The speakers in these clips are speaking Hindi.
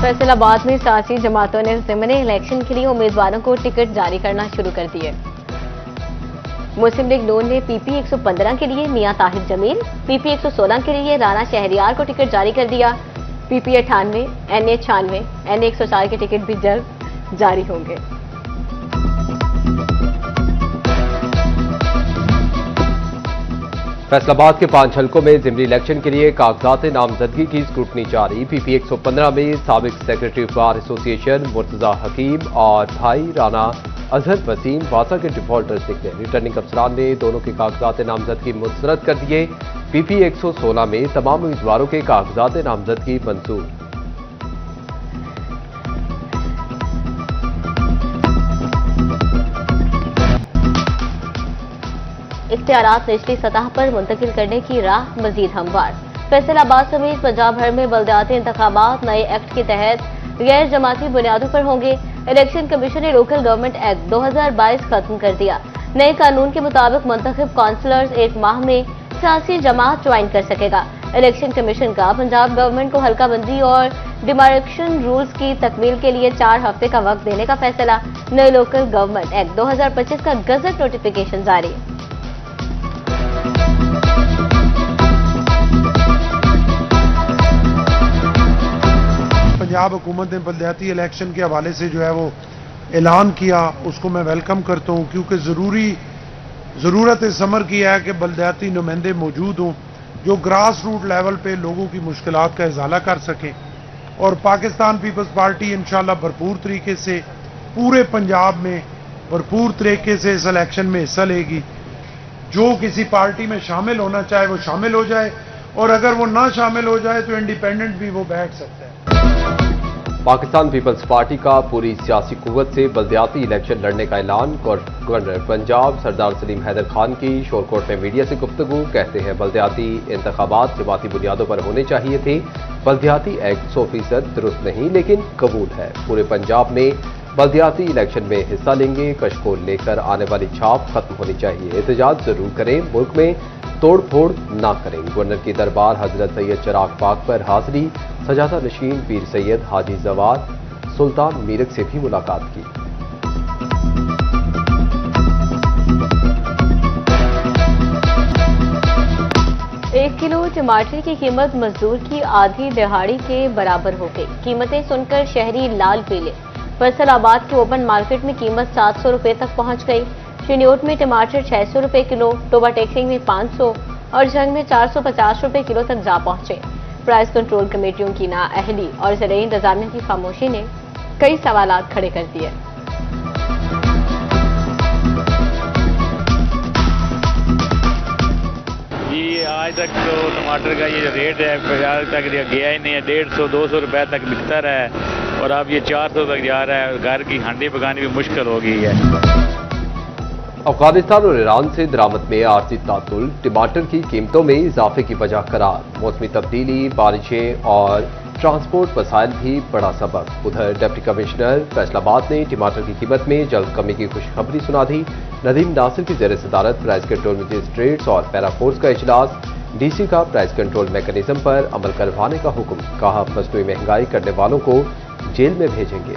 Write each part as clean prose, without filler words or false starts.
फैसलाबाद में सियासी जमातों ने ज़िमनी इलेक्शन के लिए उम्मीदवारों को टिकट जारी करना शुरू कर दिए। मुस्लिम लीग नून ने पीपी 115 के लिए मियां ताहिर जमील, पीपी 116 के लिए राना शहरियार को टिकट जारी कर दिया। पीपी 98, NA 96, NA 104 के टिकट भी जल्द जारी होंगे। फैसलाबाद के 5 हलकों में ज़िमनी इलेक्शन के लिए कागजात नामजदगी की स्क्रूटनी जारी। पीपी 115 में साबिक सेक्रेटरी बार एसोसिएशन मुर्तजा हकीम और भाई राना अजहर वसीम वासा के डिफॉल्टर्स निकले। रिटर्निंग अफसरान ने दोनों के कागजात नामजदगी मुस्तरद कर दिए। पीपी 116 में तमाम उम्मीदवारों के कागजात नामजदगी मंजूर। इख्तियारात निचली सतह पर मुंतकिल करने की राह मजीद हमवार। फैसलाबाद समेत पंजाब भर में बल्दियाती इंतखाबात नए एक्ट के तहत गैर जमाती बुनियादों पर होंगे। इलेक्शन कमीशन ने लोकल गवर्नमेंट एक्ट 2022 खत्म कर दिया। नए कानून के मुताबिक मुंतखब काउंसलर्स 1 माह में सियासी जमात ज्वाइन कर सकेगा। इलेक्शन कमीशन का पंजाब गवर्नमेंट को हल्का बंदी और डिमार्केशन रूल्स की तकमील के लिए 4 हफ्ते का वक्त देने का फैसला। नए लोकल गवर्नमेंट एक्ट 2025 का गजट नोटिफिकेशन जारी। पंजाब हुकूमत ने बल्दियाती इलेक्शन के हवाले से जो है वो ऐलान किया, उसको मैं वेलकम करता हूँ, क्योंकि ज़रूरत इस अमर की है कि बल्दियाती नुमाइंदे मौजूद हों जो ग्रास रूट लेवल पे लोगों की मुश्किलात का इजाला कर सकें। और पाकिस्तान पीपल्स पार्टी इंशाल्लाह भरपूर तरीके से पूरे पंजाब में भरपूर तरीके से इस इलेक्शन में हिस्सा लेगी। जो किसी पार्टी में शामिल होना चाहे वो शामिल हो जाए, और अगर वो ना शामिल हो जाए तो इंडिपेंडेंट भी वो बैठ सकता है। पाकिस्तान पीपल्स पार्टी का पूरी सियासी कुव्वत से बल्दियाती इलेक्शन लड़ने का ऐलान। गवर्नर पंजाब सरदार सलीम हैदर खान की शोरकोट में मीडिया से गुफ्तगू। कहते हैं बल्दियाती इंतखाबात जमाती बुनियादों पर होने चाहिए थे। बल्दियाती एक्ट 100% दुरुस्त नहीं लेकिन कबूल है। पूरे पंजाब में बल्दियाती इलेक्शन में हिस्सा लेंगे। कश को लेकर आने वाली छाप खत्म होनी चाहिए। एहतजाज जरूर करें, मुल्क में तोड़ फोड़ ना करें। गवर्नर की दरबार हजरत सैयद चिराग पाक पर हाजिरी। सजादा नशीन पीर सैयद हाजी जवाद सुल्तान मीरक से भी मुलाकात की। एक किलो टमाटर की कीमत मजदूर की आधी दिहाड़ी के बराबर हो गई। कीमतें सुनकर शहरी लाल पीले। फैसलाबाद के ओपन मार्केट में कीमत 700 रुपए तक पहुंच गई। चिन्योट में टमाटर 600 रुपए किलो, टोबा टेक्सिंग में 500 और जंग में 450 रुपए किलो तक जा पहुंचे। प्राइस कंट्रोल कमेटियों की नाअहली और ज़राई इंतजामिया की खामोशी ने कई सवालात खड़े कर दिए। जी आज तक तो टमाटर का ये जो रेट है बाजार तक गया ही नहीं है। 150-200 रुपए तक बिकता रहा है और अब ये 400 तक जा रहा है और घर की हांडी पकानी भी मुश्किल हो गई है। अफगानिस्तान और ईरान से दरामद में आर्जी तातुल टमाटर की कीमतों में इजाफे की वजह करार। मौसमी तब्दीली, बारिशें और ट्रांसपोर्ट वसाइल भी बड़ा सबब। उधर डिप्टी कमिश्नर फैसलाबाद ने टमाटर की कीमत में जल्द कमी की खुशखबरी सुना दी। नदीम नासिर की जेर सदारत प्राइस कंट्रोल मजिस्ट्रेट्स और पैराफोर्स का इजलास। DC का प्राइस कंट्रोल मैकेनिज्म पर अमल करवाने का हुक्म। कहा मसनूई महंगाई करने वालों को जेल में भेजेंगे।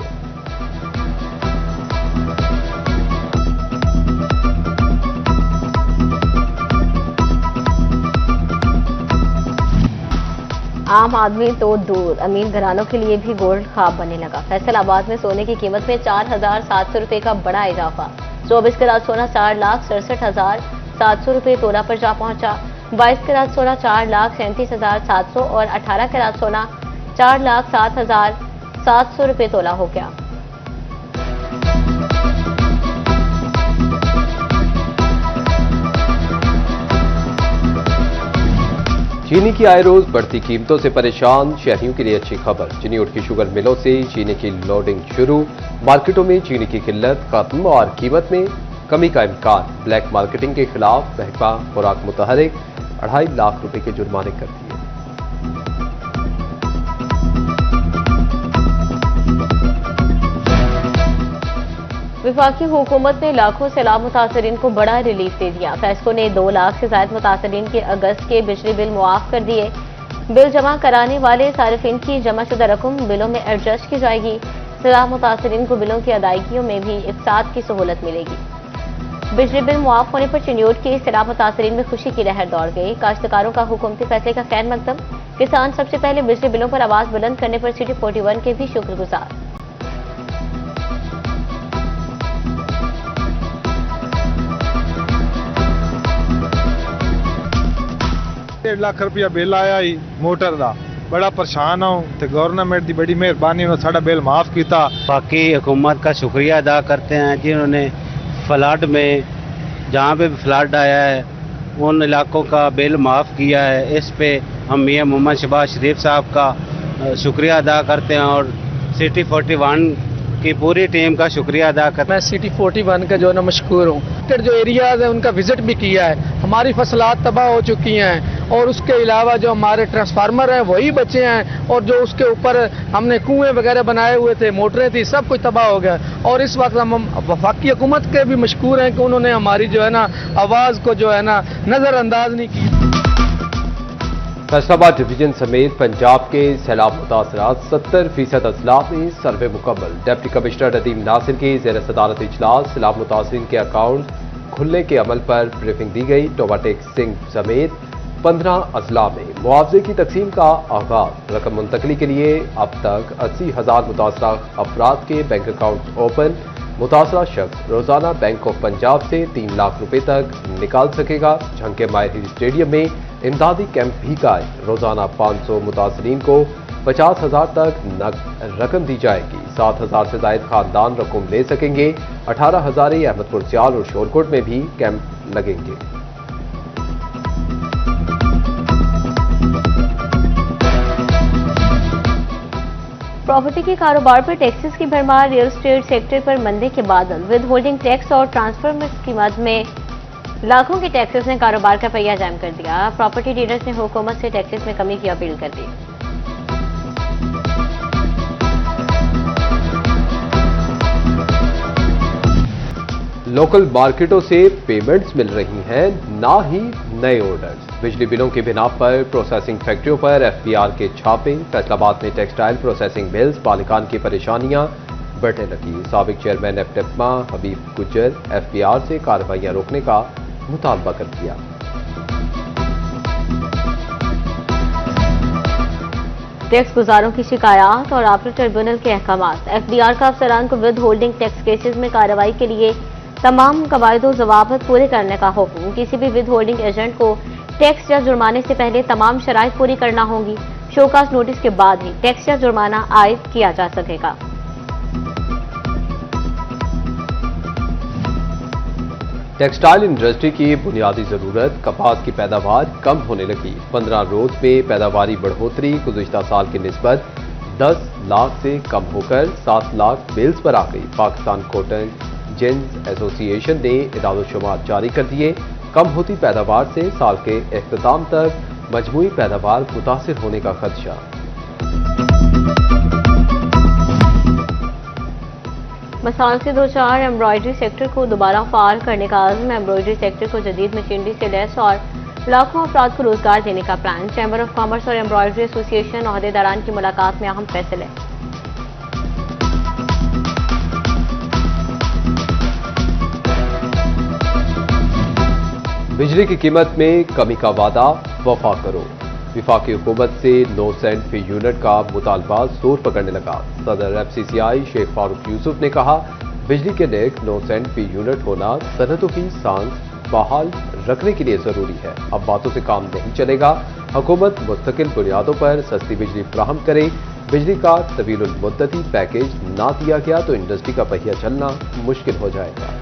आम आदमी तो दूर, अमीर घरानों के लिए भी गोल्ड ख्वाब बनने लगा। फैसलाबाद में सोने की कीमत में 4,700 रुपए का बड़ा इजाफा। 24 कैरात सोना 4,67,700 रुपए तोला पर जा पहुंचा। 22 कैरात सोना 4,37,700 और 18 कैरात सोना 4,07,700 रुपए तोला हो गया। चीनी की आए रोज बढ़ती कीमतों से परेशान शहरियों के लिए अच्छी खबर। चिन्योट की शुगर मिलों से चीनी की लोडिंग शुरू। मार्केटों में चीनी की किल्लत खत्म और कीमत में कमी का इम्कान। ब्लैक मार्केटिंग के खिलाफ महकमा खुराक मुतहरिक 2.5 लाख रुपए के जुर्माने कर दिए। वफाकी हुकूमत ने लाखों सैलाब मुतासरीन को बड़ा रिलीफ दे दिया। फैसको ने 2 लाख से ज्यादा मुतासरीन के अगस्त के बिजली बिल मुआफ कर दिए। बिल जमा कराने वाले सार्फिन की जमाशुदा रकम बिलों में एडजस्ट की जाएगी। सलाह मुतासरीन को बिलों की अदायगियों में भी इफ्साद की सहूलत मिलेगी। बिजली बिल मुआफ होने पर चिन्योट के सलाह मुतासरीन में खुशी की लहर दौड़ गई। काश्तकारों का हुकूमती फैसले का खैर मकदम। किसान सबसे पहले बिजली बिलों पर आवाज बुलंद करने पर सिटी 41 के भी शुक्रगुजार। 1.5 लाख रुपया बिल आया ही मोटर का बड़ा परेशान हूँ तो गवर्नमेंट की बड़ी मेहरबानी उन्होंने साड़ा बिल माफ किया। बाकी हुकूमत का शुक्रिया अदा करते हैं जिन्होंने फ्लड में जहाँ पे भी फ्लड आया है उन इलाकों का बिल माफ़ किया है। इस पे हम मियां मोहम्मद शहबाज शरीफ साहब का शुक्रिया अदा करते हैं और सिटी 41 की पूरी टीम का शुक्रिया अदा करते हैं। मैं सिटी 41 का जो है ना मशकूर हूँ। जो एरियाज है उनका विजिट भी किया है। हमारी फसलात तबाह हो चुकी हैं और उसके अलावा जो हमारे ट्रांसफार्मर हैं वही बचे हैं और जो उसके ऊपर हमने कुएं वगैरह बनाए हुए थे, मोटरें थी, सब कुछ तबाह हो गया। और इस वक्त हम वफाकी हुकूमत के भी मशकूर हैं कि उन्होंने हमारी जो है ना आवाज़ को जो है ना नज़रअंदाज नहीं की। फैसलाबाद डिवीजन समेत पंजाब के सैलाब मुतासरात 70% अजला में सर्वे मुकम्मल। डिप्टी कमिश्नर नदीम नासिर की ज़ेर सदारत इजलास सैलाब मुतासरीन के अकाउंट खुलने के अमल पर ब्रीफिंग दी गई। टोबाटेक सिंह समेत 15 अजला में मुआवजे की तकसीम का आगाज। रकम मुंतकली के लिए अब तक 80,000 मुतासरा अफराद के बैंक अकाउंट ओपन। मुतासरा शख्स रोजाना बैंक ऑफ पंजाब से 3 लाख रुपए तक निकाल सकेगा। झंके माहिर स्टेडियम में इमदादी कैंप भी कायम। रोजाना 500 मुतासरीन को 50,000 तक नकद रकम दी जाएगी। 7,000 से जायद खानदान रकम ले सकेंगे। 18 हजारे अहमदपुर सियाल और शोरकोट में भी कैंप लगेंगे। प्रॉपर्टी के कारोबार पर टैक्सेस की भरमार। रियल एस्टेट सेक्टर पर मंदे के बादल। विद होल्डिंग टैक्स और ट्रांसफर की मद में लाखों के टैक्सेस ने कारोबार का पहिया जाम कर दिया। प्रॉपर्टी डीलर्स ने हुकूमत से टैक्सेस में कमी की अपील कर दी। लोकल मार्केटों से पेमेंट्स मिल रही हैं, ना ही नए ऑर्डर्स। बिजली बिलों की बिना पर प्रोसेसिंग फैक्ट्रियों पर एफपीआर के छापे। फैसलाबाद में टेक्सटाइल प्रोसेसिंग मिल्स मालिकान की परेशानियां बढ़ने लगी। साबिक चेयरमैन एफटेपमा हबीब गुज्जर एफपीआर से कार्रवाइयां रोकने का मुतालबा कर दिया। टैक्स गुजारों की शिकायत और आपिल ट्रिब्यूनल के अहकामात। एफबीआर का अफसरान को विद होल्डिंग टैक्स केसेस में कार्रवाई के लिए तमाम कवायदो ज़वाबित पूरे करने का हुक्म। किसी भी विद होल्डिंग एजेंट को टैक्स या जुर्माने से पहले तमाम शराइत पूरी करना होगी। शोकास नोटिस के बाद ही टैक्स या जुर्माना आयद किया जा सकेगा। टेक्सटाइल इंडस्ट्री की बुनियादी जरूरत कपास की पैदावार कम होने लगी। 15 रोज में पैदावारी बढ़ोतरी गुज़िश्ता साल की निस्बत 10 लाख से कम होकर 7 लाख बेल्स पर आ गई। पाकिस्तान कॉटन जिन्स एसोसिएशन ने इदाद-ओ-शुमार जारी कर दिए। कम होती पैदावार से साल के इख्तिताम तक मजमूई पैदावार मुतासिर होने का खदशा। मसाल से 2-4 एम्ब्रॉयडरी सेक्टर को दोबारा फाल करने का आज़म। एम्ब्रॉयडरी सेक्टर को जदीद मशीनरी से लैस और लाखों अफराद को रोजगार देने का प्लान। चैम्बर ऑफ कॉमर्स और एम्ब्रॉयडरी एसोसिएशन ओहदेदारान की मुलाकात में अहम फैसले। बिजली की कीमत में कमी का वादा वफा करो। विफाकी हुकूमत से 9 सेंट फी यूनिट का मुतालबा जोर पकड़ने लगा। सदर एफसीसीआई शेख फारूक यूसुफ ने कहा, बिजली के नेक 9 सेंट फी यूनिट होना सनतों की सांस बहाल रखने के लिए जरूरी है। अब बातों से काम नहीं चलेगा। हुकूमत मुस्तकिल बुनियादों पर सस्ती बिजली फराहम करे। बिजली का तवील मुद्दती पैकेज ना दिया गया तो इंडस्ट्री का पहिया चलना मुश्किल हो जाएगा।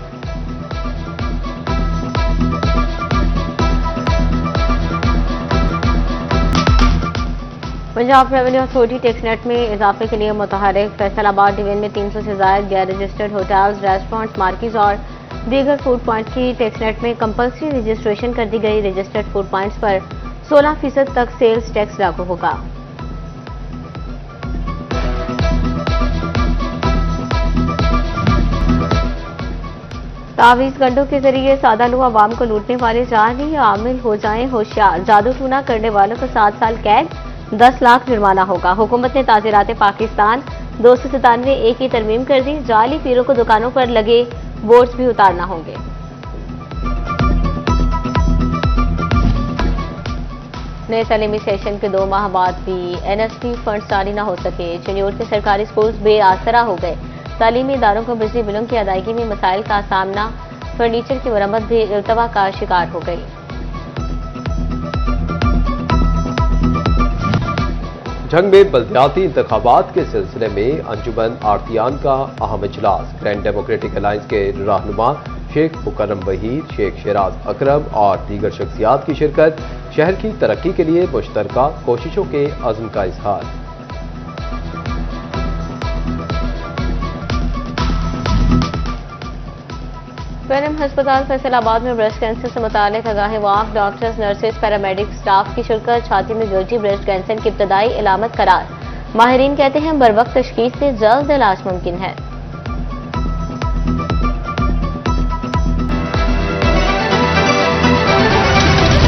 पंजाब रेवेन्यू अथॉरिटी टैक्सनेट में इजाफे के लिए मुतहरिक। फैसलाबाद डिवीजन में 300 से ज्यादा गैर रजिस्टर्ड होटल्स, रेस्टोरेंट्स, मार्केट्स और दीगर फूड पॉइंट की टैक्सनेट में कंपल्सरी रजिस्ट्रेशन कर दी गई। रजिस्टर्ड फूड पॉइंट्स पर 16% तक सेल्स टैक्स लागू होगा। तावीज गंडों के जरिए सादा लोग आवाम को लूटने वाले जाली आमिल हो जाएं होशियार। जादू टूना करने वालों को 7 साल कैद, 10 लाख जुर्माना होगा। हुकूमत ने ताज़ीरात पाकिस्तान 297 ए की तरमीम कर दी। जाली पीरों को दुकानों पर लगे बोर्ड्स भी उतारना होंगे। नए तालीमी सेशन के 2 माह बाद भी NSP फंड जारी न हो सके। चनियोर के सरकारी स्कूल बेआसरा हो गए। तालीमी इदारों को बिजली बिलों की अदायगी में मसाइल का सामना, फर्नीचर की मरम्मत भी इल्तवा का शिकार हो गई। झंग में बल्दियाती इंतखाबात के सिलसिले में अंजुमन आरतियान का अहम इजलास। ग्रैंड डेमोक्रेटिक अलायंस के रहनुमा शेख मुकर्रम वहीद, शेख शराज अकरम और दीगर शख्सियात की शिरकत। शहर की तरक्की के लिए मुश्तरका कोशिशों के अज़्म का इजहार। पैनम हस्पताल फैसलाबाद में ब्रेस्ट कैंसर से मुताल्लिक आगाही वाक। डॉक्टर्स, नर्सेज, पैरामेडिक स्टाफ की शिरकत। छाती में गिल्टी ब्रेस्ट कैंसर की इब्तदाई इलामत करार। माहिरीन कहते हैं बरवक्त तशखीस से जल्द इलाज मुमकिन है।